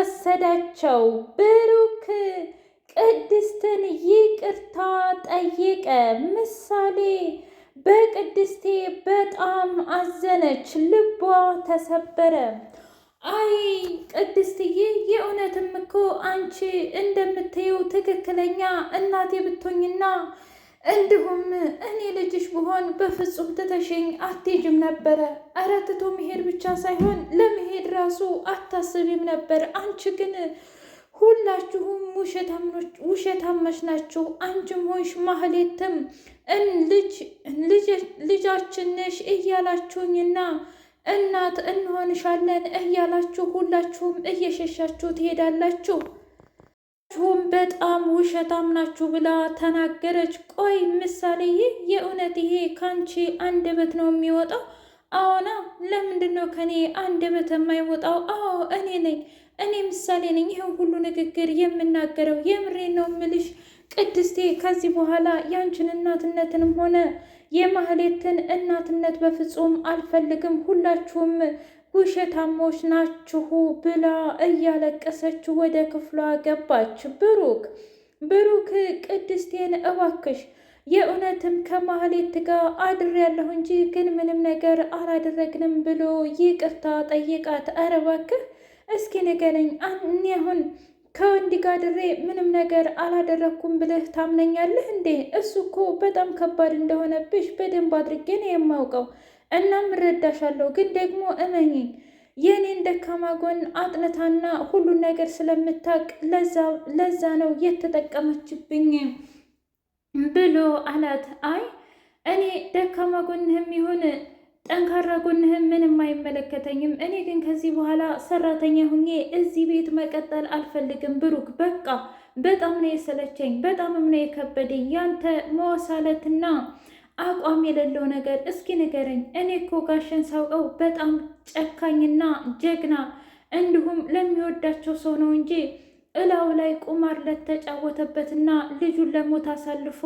ወሰዳቸው። ብሩክ ቅድስትን ይቅርታ ጠየቀ። ምሳሌ በቅድስቴ በጣም አዘነች፣ ልቧ ተሰበረ። አይ ቅድስትዬ፣ የእውነትም እኮ አንቺ እንደምትይው ትክክለኛ እናቴ ብትሆኝና እንዲሁም እኔ ልጅሽ ብሆን በፍጹም ትተሽኝ አትሄጂም ነበረ። እረ ትቶ መሄድ ብቻ ሳይሆን ለመሄድ ራሱ አታስቢም ነበር። አንቺ ግን ሁላችሁም ውሸታሞች ናችሁ። አንቺም ሆንሽ ማህሌትም ልጃችን ነሽ እያላችሁኝና እናት እንሆንሻለን እያላችሁ ሁላችሁም እየሸሻችሁ ትሄዳላችሁ። ሁም በጣም ውሸታም ናችሁ ብላ ተናገረች። ቆይ ምሳሌዬ፣ የእውነት ይሄ ካንቺ አንደበት ነው የሚወጣው? አዎና፣ ለምንድን ነው ከኔ አንደበት የማይወጣው? አዎ እኔ ነኝ፣ እኔ ምሳሌ ነኝ ይህን ሁሉ ንግግር የምናገረው። የምሬ ነው ምልሽ ቅድስቴ፣ ከዚህ በኋላ ያንቺን እናትነትንም ሆነ የማህሌትን እናትነት በፍጹም አልፈልግም። ሁላችሁም ውሸታሞች ናችሁ ብላ እያለቀሰች ወደ ክፍሏ ገባች። ብሩክ ቅድስቴን እባክሽ የእውነትም ከማህሌት ጋር አድሬያለሁ እንጂ ግን ምንም ነገር አላደረግንም ብሎ ይቅርታ ጠይቃት። ኧረ እባክህ እስኪ ንገረኝ፣ እኔ አሁን ከወንድ ጋር ድሬ ምንም ነገር አላደረግኩም ብለህ ታምነኛለህ እንዴ? እሱ እኮ በጣም ከባድ እንደሆነብሽ በደንብ አድርጌ ነው የማውቀው። እናም እረዳሻለሁ፣ ግን ደግሞ እመኚኝ የእኔን ደካማ ጎን አጥንታና ሁሉን ነገር ስለምታውቅ ለዛ ነው የተጠቀመችብኝ ብሎ አላት። አይ እኔ ደካማ ጎንህም ይሁን ጠንካራ ጎንህም ምንም አይመለከተኝም። እኔ ግን ከዚህ በኋላ ሰራተኛ ሁኜ እዚህ ቤት መቀጠል አልፈልግም። ብሩክ በቃ በጣም ነው የሰለቸኝ፣ በጣምም ነው የከበደኝ ያንተ መወሳለትና አቋም የሌለው ነገር። እስኪ ንገረኝ፣ እኔ እኮ ጋሸን ሳውቀው በጣም ጨካኝና ጀግና እንዲሁም ለሚወዳቸው ሰው ነው እንጂ እላው ላይ ቁማር ለተጫወተበትና ልጁን ለሞት አሳልፎ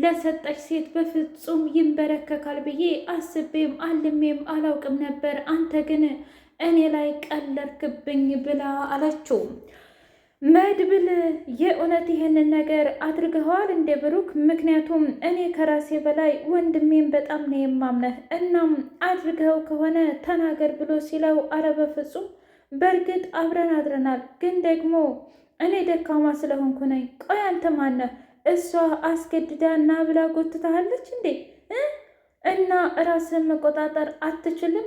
ለሰጠች ሴት በፍጹም ይንበረከካል ብዬ አስቤም አልሜም አላውቅም ነበር። አንተ ግን እኔ ላይ ቀለርክብኝ ብላ አለችው። መድብል የእውነት ይህንን ነገር አድርገኸዋል እንደ ብሩክ? ምክንያቱም እኔ ከራሴ በላይ ወንድሜን በጣም ነው የማምነህ። እናም አድርገኸው ከሆነ ተናገር ብሎ ሲለው አረ በፍጹም በእርግጥ አብረን አድረናል፣ ግን ደግሞ እኔ ደካማ ስለሆንኩ ነኝ። ቆይ አንተ ማነህ? እሷ አስገድዳ እና ብላ ጎትታሃለች እንዴ? እና ራስን መቆጣጠር አትችልም?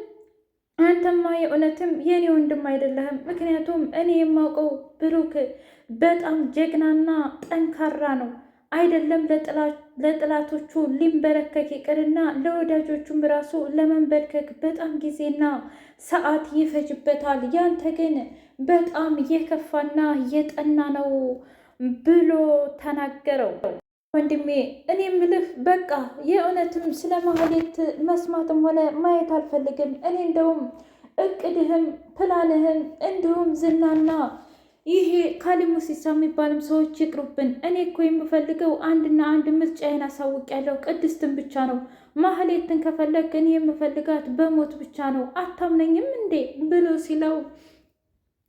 አንተማ የእውነትም የኔ ወንድም አይደለህም። ምክንያቱም እኔ የማውቀው ብሩክ በጣም ጀግናና ጠንካራ ነው። አይደለም ለጥላቶቹ ሊንበረከክ ይቅርና ለወዳጆቹም ራሱ ለመንበርከክ በጣም ጊዜና ሰዓት ይፈጅበታል። ያንተ ግን በጣም የከፋና የጠና ነው ብሎ ተናገረው። ወንድሜ እኔ ምልህ በቃ የእውነትም ስለ ማህሌት መስማትም ሆነ ማየት አልፈልግም። እኔ እንደውም እቅድህም ፕላንህም እንዲሁም ዝናና ይሄ ካሊሙሲሳ የሚባልም ሰዎች ይቅሩብን። እኔ እኮ የምፈልገው አንድና አንድ ምርጫዬን አሳውቂያለሁ፣ ቅድስትን ብቻ ነው። ማህሌትን ከፈለግ እኔ የምፈልጋት በሞት ብቻ ነው። አታምነኝም እንዴ ብሎ ሲለው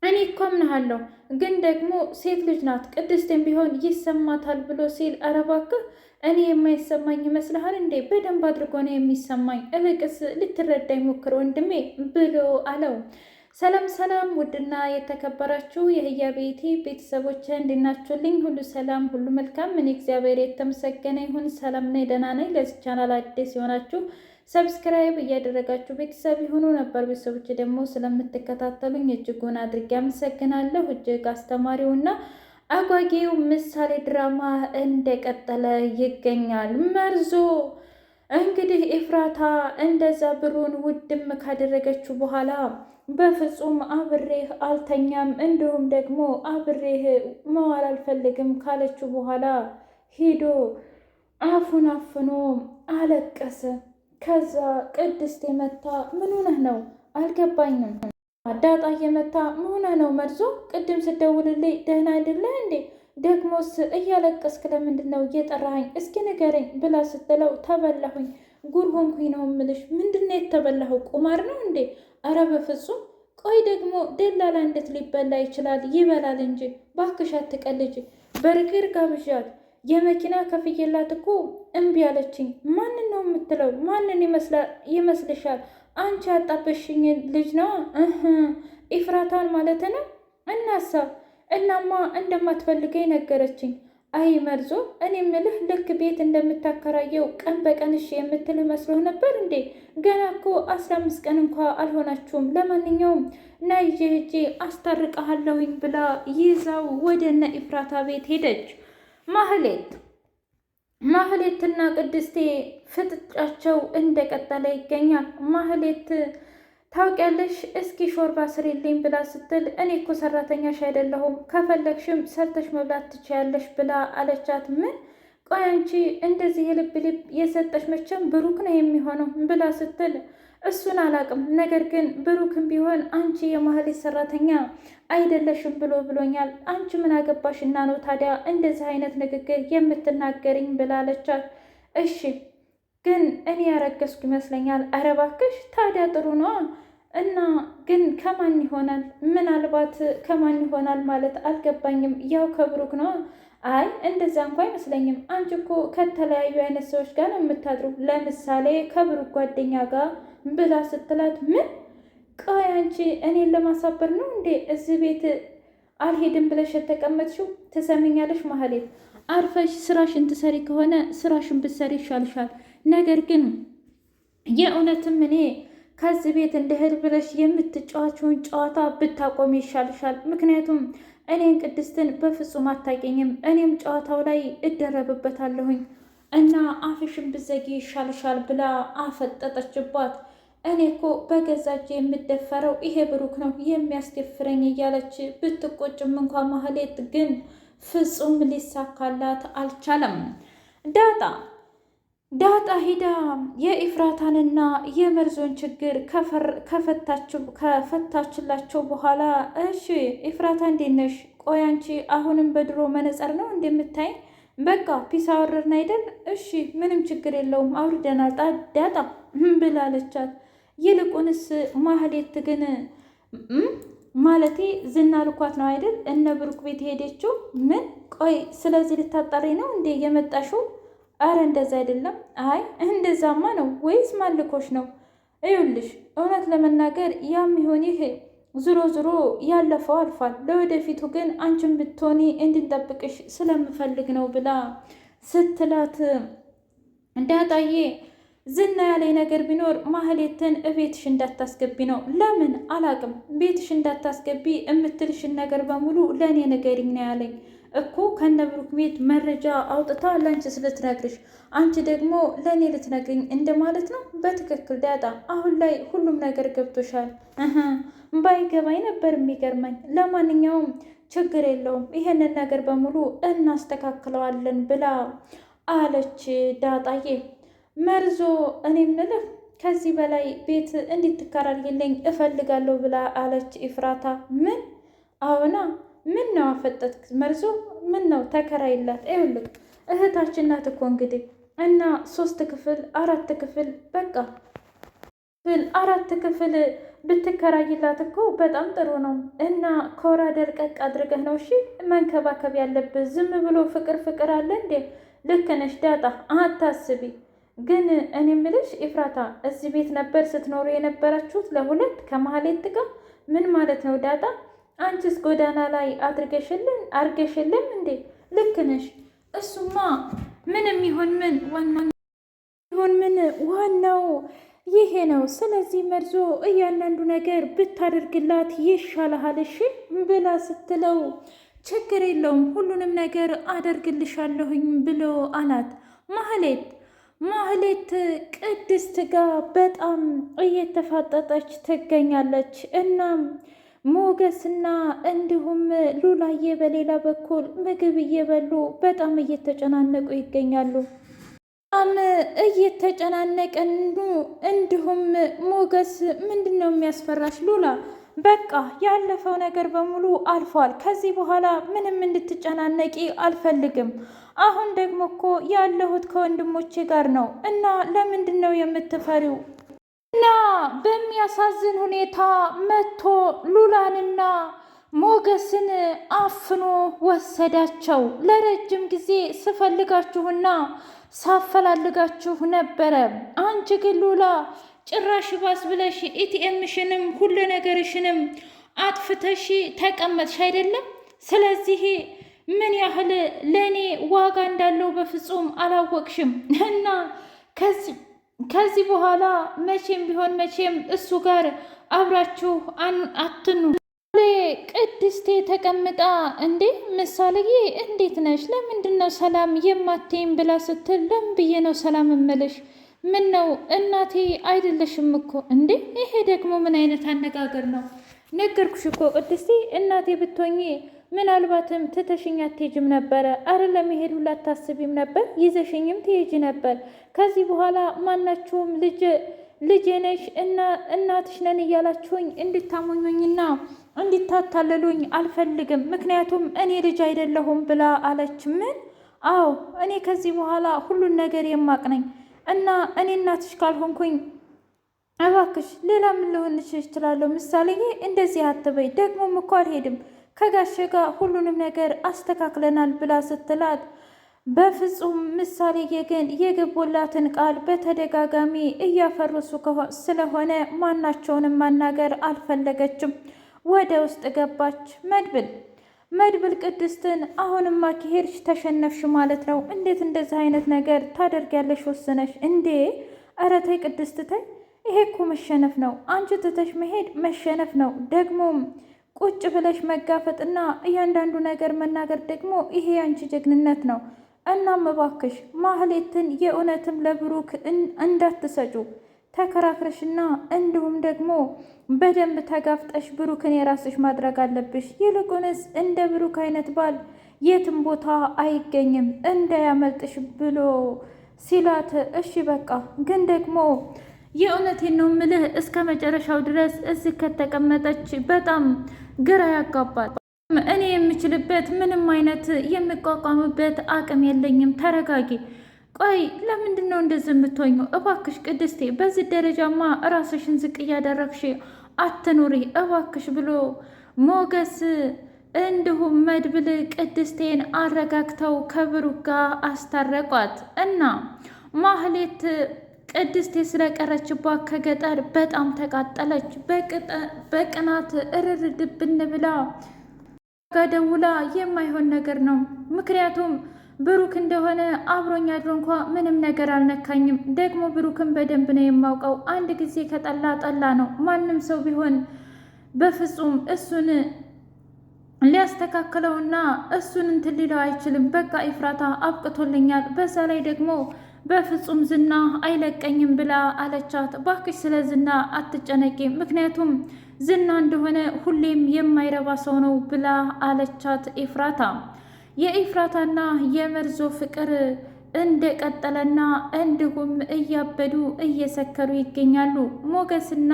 እኔ እኮ አምንሃለሁ፣ ግን ደግሞ ሴት ልጅ ናት፣ ቅድስትን ቢሆን ይሰማታል ብሎ ሲል ኧረ እባክህ እኔ የማይሰማኝ ይመስልሃል እንዴ? በደንብ አድርጎ ነው የሚሰማኝ። እልቅስ ልትረዳኝ ሞክር ወንድሜ ብሎ አለው። ሰላም ሰላም! ውድና የተከበራችሁ የህያ ቤቴ ቤተሰቦች እንድናችሁልኝ ሁሉ ሰላም ሁሉ መልካም። እኔ እግዚአብሔር የተመሰገነ ይሁን ሰላም ነኝ፣ ደህና ነኝ። ለዚህ ቻናል አዲስ የሆናችሁ ሰብስክራይብ እያደረጋችሁ ቤተሰብ የሆኑ ነበር ቤተሰቦች ደግሞ ስለምትከታተሉኝ እጅጉን አድርጌ አመሰግናለሁ። እጅግ አስተማሪውና አጓጊው ምሳሌ ድራማ እንደቀጠለ ይገኛል። መርዞ እንግዲህ ኤፍራታ እንደዛ ብሩን ውድም ካደረገችው በኋላ በፍጹም አብሬህ አልተኛም እንዲሁም ደግሞ አብሬህ መዋል አልፈልግም ካለችው በኋላ ሂዶ አፉን አፍኖ አለቀሰ። ከዛ ቅድስት የመታ ምን ሆነህ ነው አልገባኝም። ዳጣ የመታ ምን ሆነህ ነው መርዞ? ቅድም ስደውልልኝ ደህና አይደለህ እንዴ? ደግሞስ እያለቀስክ ለምንድን ነው እየጠራኸኝ? እስኪ ንገረኝ ብላ ስትለው ተበላሁኝ፣ ጉር ሆንኩኝ ነው እምልሽ። ምንድን ነው የተበላኸው? ቁማር ነው እንዴ? አረ በፍጹም ቆይ ደግሞ ደላላ እንዴት ሊበላ ይችላል? ይበላል እንጂ ባክሽ አትቀልጅ። በርገር ጋብዣት የመኪና ከፍዬላት እኮ እምቢ አለችኝ። ማንን ነው የምትለው? ማንን ይመስልሻል? አንቺ ያጣበሽኝን ልጅ ነው ኢፍራታን ማለት ነው። እናሳ እናማ እንደማትፈልገኝ ነገረችኝ። አይ መርዞ፣ እኔ ምልህ ልክ ቤት እንደምታከራየው ቀን በቀን እሺ የምትልህ መስሎህ ነበር እንዴ? ገና እኮ 15 ቀን እንኳ አልሆናችሁም። ለማንኛውም ና ይዤ ሂጄ አስታርቀሃለሁኝ ብላ ይዛው ወደ እነ ኢፍራታ ቤት ሄደች። ማህሌትና ቅድስቴ ፍጥጫቸው እንደቀጠለ ይገኛል። ማህሌት ታውቂያለሽ፣ እስኪ ሾርባ ስሪልኝ ብላ ስትል እኔ እኮ ሰራተኛሽ አይደለሁም ከፈለግሽም ሰርተሽ መብላት ትችያለሽ ብላ አለቻት። ምን? ቆይ አንቺ እንደዚህ የልብ ልብ የሰጠሽ መቼም ብሩክ ነው የሚሆነው ብላ ስትል እሱን አላቅም፣ ነገር ግን ብሩክም ቢሆን አንቺ የማህሌት ሰራተኛ አይደለሽም ብሎኛል። አንቺ ምን አገባሽና ነው ታዲያ እንደዚህ አይነት ንግግር የምትናገርኝ ብላ አለቻት። እሺ ግን እኔ ያረገዝኩ ይመስለኛል። ኧረ እባክሽ ታዲያ ጥሩ ነዋ። እና ግን ከማን ይሆናል? ምናልባት ከማን ይሆናል ማለት አልገባኝም። ያው ከብሩክ ነዋ። አይ እንደዛ እንኳ አይመስለኝም። አንቺ እኮ ከተለያዩ አይነት ሰዎች ጋር ነው የምታድሩ፣ ለምሳሌ ከብሩክ ጓደኛ ጋር ብላ ስትላት፣ ምን? ቆይ አንቺ እኔን ለማሳበር ነው እንዴ እዚህ ቤት አልሄድም ብለሽ የተቀመጥሽው? ትሰሚኛለሽ ማህሌት፣ አርፈሽ ስራሽን ትሰሪ ከሆነ ስራሽን ብትሰሪ ይሻልሻል። ነገር ግን የእውነትም እኔ ከዚህ ቤት እንደሄድ ብለሽ የምትጫዋችውን ጨዋታ ብታቆሚ ይሻልሻል። ምክንያቱም እኔን ቅድስትን በፍጹም አታውቂኝም። እኔም ጨዋታው ላይ እደረብበታለሁኝ እና አፍሽን ብዘጊ ይሻልሻል ብላ አፈጠጠችባት። እኔ እኮ በገዛ እጄ የምደፈረው ይሄ ብሩክ ነው የሚያስደፍረኝ እያለች ብትቆጭም እንኳ ማህሌት ግን ፍጹም ሊሳካላት አልቻለም። ዳጣ ሂዳ የኢፍራታንና የመርዞን ችግር ከፈታችላቸው በኋላ እሺ ኢፍራታ እንዴት ነሽ? ቆይ አንቺ አሁንም በድሮ መነጽር ነው እንደምታይ? በቃ ፒስ አወረድን አይደል? እሺ ምንም ችግር የለውም አውርደናል ዳጣ ብላለቻት። ይልቁንስ ማህሌት ግን ማለቴ ዝና ልኳት ነው አይደል እነ ብሩክ ቤት ሄደችው? ምን? ቆይ ስለዚህ ልታጣሪ ነው እንዴ የመጣሽው? አረ እንደዛ አይደለም። አይ እንደዛማ ነው ወይስ ማልኮሽ ነው? እዩልሽ እውነት ለመናገር ያም ይሁን ይህ ዙሮ ዙሮ ያለፈው አልፏል። ለወደፊቱ ግን አንቺን ብትሆኒ እንድንጠብቅሽ ስለምፈልግ ነው ብላ ስትላት፣ ዳጣዬ ዝና ያለኝ ነገር ቢኖር ማህሌትን እቤትሽ እንዳታስገቢ ነው። ለምን አላቅም። ቤትሽ እንዳታስገቢ የምትልሽን ነገር በሙሉ ለእኔ ንገሪኝ ነው ያለኝ እኮ ከነብሩክ ቤት መረጃ አውጥታ ለአንቺ ስለትነግርሽ፣ አንቺ ደግሞ ለእኔ ልትነግርኝ እንደማለት ነው። በትክክል ዳጣ፣ አሁን ላይ ሁሉም ነገር ገብቶሻል። ባይገባኝ ነበር የሚገርመኝ። ለማንኛውም ችግር የለውም ይሄንን ነገር በሙሉ እናስተካክለዋለን ብላ አለች ዳጣዬ። መርዞ እኔ ምልህ ከዚህ በላይ ቤት እንድትከራይልኝ እፈልጋለሁ ብላ አለች ኢፍራታ። ምን? አዎና ምን ነው አፈጠጥክ መርዞ? ምን ነው ተከራይላት። ይኸውልህ እህታችን ናት እኮ እንግዲህ እና 3 ክፍል 4 ክፍል በቃ 4 ክፍል ብትከራይላት እኮ በጣም ጥሩ ነው። እና ኮራ ደርቀቅ አድርገህ ነው እሺ መንከባከብ ያለብህ። ዝም ብሎ ፍቅር ፍቅር አለ እንዴ? ልክ ነሽ ዳጣ አታስቢ። ግን እኔ ምልሽ ኢፍራታ እዚህ ቤት ነበር ስትኖሩ የነበራችሁት ለሁለት ከማህሌት ጋር? ምን ማለት ነው ዳጣ? አንቺስ ጎዳና ላይ አርገሽልን እንዴ? ልክ ነሽ። እሱማ ምንም ይሁን ምን ዋናው ይሄ ነው። ስለዚህ መርዞ እያንዳንዱ ነገር ብታደርግላት ይሻልሃል እሺ ብላ ስትለው፣ ችግር የለውም ሁሉንም ነገር አደርግልሻለሁኝ ብሎ አላት። ማህሌት ቅድስት ጋር በጣም እየተፋጠጠች ትገኛለች። እናም ሞገስና እንዲሁም ሉላዬ በሌላ በኩል ምግብ እየበሉ በጣም እየተጨናነቁ ይገኛሉ። በጣም እየተጨናነቀኑ እንዲሁም ሞገስ ምንድን ነው የሚያስፈራሽ ሉላ? በቃ ያለፈው ነገር በሙሉ አልፏል። ከዚህ በኋላ ምንም እንድትጨናነቂ አልፈልግም። አሁን ደግሞ እኮ ያለሁት ከወንድሞቼ ጋር ነው እና ለምንድን ነው የምትፈሪው? እና በሚያሳዝን ሁኔታ መጥቶ ሉላንና ሞገስን አፍኖ ወሰዳቸው። ለረጅም ጊዜ ስፈልጋችሁና ሳፈላልጋችሁ ነበረ። አንቺ ግን ሉላ ጭራሽ ባስ ብለሽ ኢቲኤምሽንም ሁሉ ነገርሽንም አጥፍተሽ ተቀመጥሽ አይደለም? ስለዚህ ምን ያህል ለእኔ ዋጋ እንዳለው በፍጹም አላወቅሽም። እና ከዚህ በኋላ መቼም ቢሆን መቼም እሱ ጋር አብራችሁ አትኑ። ቅድስቴ ተቀምጣ እንዴ ምሳሌዬ እንዴት ነሽ? ለምንድን ነው ሰላም የማትይም ብላ ስትል ለምን ብዬ ነው ሰላም እምልሽ? ምን ነው እናቴ አይደለሽም እኮ እንዴ? ይሄ ደግሞ ምን አይነት አነጋገር ነው? ነገርኩሽ እኮ ቅድስቴ፣ እናቴ ብትሆኚ ምናልባትም ትተሽኝ አትሄጂም ነበረ። አረ ለመሄድ ሁላ አታስቢም ነበር፣ ይዘሽኝም ትሄጂ ነበር። ከዚህ በኋላ ማናችሁም ልጄ ነሽ እና እናትሽ ነን እያላችሁኝ እንድታሞኙኝና እንድታታለሉኝ አልፈልግም። ምክንያቱም እኔ ልጅ አይደለሁም ብላ አለች። ምን? አዎ እኔ ከዚህ በኋላ ሁሉን ነገር የማቅ ነኝ እና እኔ እናትሽ ካልሆንኩኝ እባክሽ ሌላ ምን ልሆንሽ እችላለሁ? ምሳሌዬ እንደዚህ አትበይ። ደግሞም እኮ አልሄድም ከጋሼ ጋር ሁሉንም ነገር አስተካክለናል ብላ ስትላት በፍጹም ምሳሌዬ ግን የገቡላትን ቃል በተደጋጋሚ እያፈረሱ ስለሆነ ማናቸውንም ማናገር አልፈለገችም። ወደ ውስጥ ገባች። መድብል ቅድስትን አሁንማ ከሄድሽ ተሸነፍሽ ማለት ነው። እንዴት እንደዚህ አይነት ነገር ታደርጊያለሽ ወስነሽ? እንዴ ኧረ ተይ ቅድስት ተይ፣ ይሄ እኮ መሸነፍ ነው። አንቺ ትተሽ መሄድ መሸነፍ ነው። ደግሞም ቁጭ ብለሽ መጋፈጥና እያንዳንዱ ነገር መናገር ደግሞ ይሄ ያንቺ ጀግንነት ነው። እናም እባክሽ ማህሌትን የእውነትም ለብሩክ እንዳትሰጩ ተከራክረሽና እንዲሁም ደግሞ በደንብ ተጋፍጠሽ ብሩክን የራስሽ ማድረግ አለብሽ። ይልቁንስ እንደ ብሩክ አይነት ባል የትም ቦታ አይገኝም እንዳያመልጥሽ ብሎ ሲላት፣ እሺ በቃ ግን ደግሞ የእውነቴን ነው ምልህ እስከ መጨረሻው ድረስ እዚህ ከተቀመጠች በጣም ግራ ያጋባል። እኔ የምችልበት ምንም አይነት የሚቋቋምበት አቅም የለኝም። ተረጋጊ። ቆይ ለምንድን ነው እንደዚህ የምትሆኚው? እባክሽ ቅድስቴ በዚህ ደረጃማ ራስሽን ዝቅ እያደረግሽ አትኑሪ እባክሽ ብሎ ሞገስ እንዲሁም መድብል ቅድስቴን አረጋግተው ከብሩክ ጋር አስታረቋት እና ማህሌት ቅድስቴ ስለቀረችባት ከገጠር በጣም ተቃጠለች። በቅናት እርር ድብን ብላ ደውላ የማይሆን ነገር ነው። ምክንያቱም ብሩክ እንደሆነ አብሮኝ አድሮ እንኳ ምንም ነገር አልነካኝም። ደግሞ ብሩክን በደንብ ነው የማውቀው። አንድ ጊዜ ከጠላ ጠላ ነው። ማንም ሰው ቢሆን በፍጹም እሱን ሊያስተካክለውና እሱን እንትን ሊለው አይችልም። በቃ ኢፍራታ አብቅቶልኛል። በዛ ላይ ደግሞ በፍጹም ዝና አይለቀኝም ብላ አለቻት። ባክሽ ስለ ዝና አትጨነቂ፣ ምክንያቱም ዝና እንደሆነ ሁሌም የማይረባ ሰው ነው ብላ አለቻት ኢፍራታ። የኢፍራታና የመርዞ ፍቅር እንደቀጠለና እንዲሁም እያበዱ እየሰከሩ ይገኛሉ። ሞገስና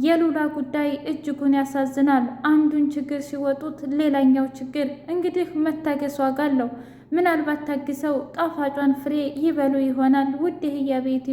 የሉላ ጉዳይ እጅጉን ያሳዝናል። አንዱን ችግር ሲወጡት ሌላኛው ችግር። እንግዲህ መታገስ ዋጋ አለው። ምናልባት ታግሰው ጣፋጯን ፍሬ ይበሉ ይሆናል። ውድ ህያ ቤት